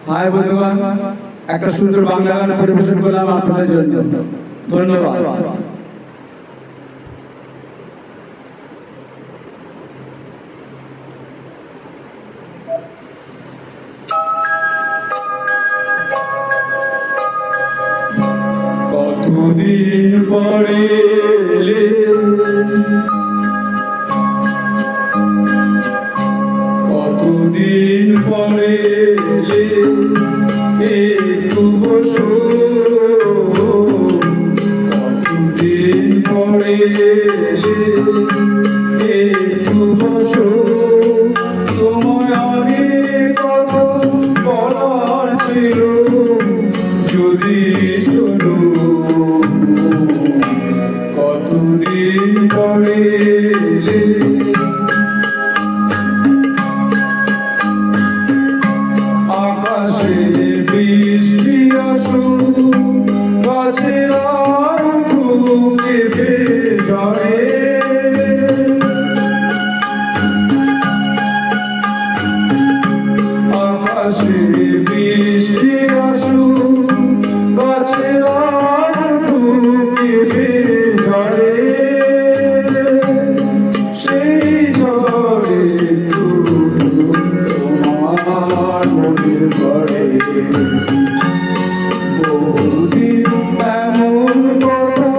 High বন্ধুগণ, একটা সুন্দর বাংলা গান পরিবেশন করলাম আপনাদের জন্য। ধন্যবাদ। কতদিন পরে এলে, কতদিন পরে এলে, একটু বসো। কতদিন পরে এলে, একটু বসো। তোমায় আগে কত বলার ছিল, যদি শোনো। কতদিন পরে এলে, আকাশে বৃষ্টি আসুক, গাছেরা কেঁপে ঝরে। আকাশে বৃষ্টি আসুক, গাছেরা কেঁপে ঝরে। সেই ঝড়ে তোমার মনের ঘরে বহুদিন এমন কথা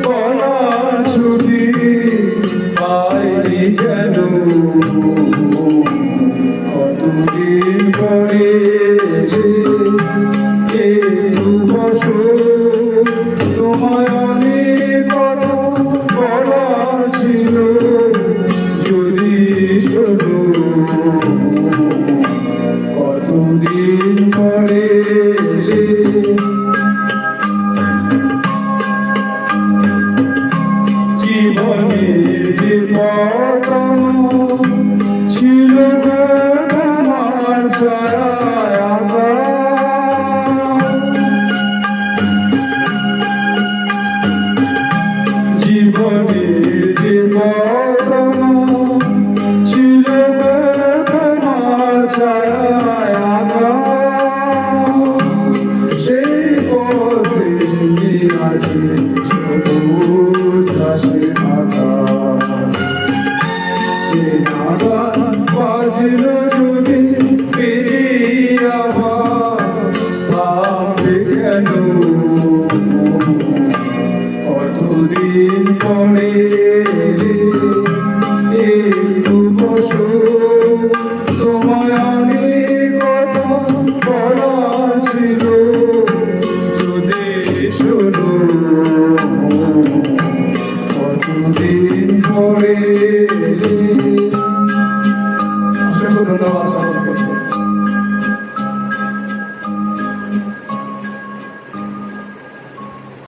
বলার ছুটি পাইনি যেন। কতদিন পরে একটু বসো। তোমায় অনেক কথা বলার ছিল, যদি শোনো। কতদিন পরে এলে, জীবনের যে পতন ছিল তোমার ছায়ায় আঁকা। জীবনের যে পতন ছিল তোমার ছায়ায় আঁকা। সেই পথে আছে সবুজ ঘাসে ঢাকা। সে নাগান বাজল যদি ফিরে আবার, ভাববে কেন। কতদিন পরে একটু বসো। তোমায় অনেক কথা বলার ছিল, যদি শোনো। কতদিন পরে। অসংখ্য ধন্যবাদ।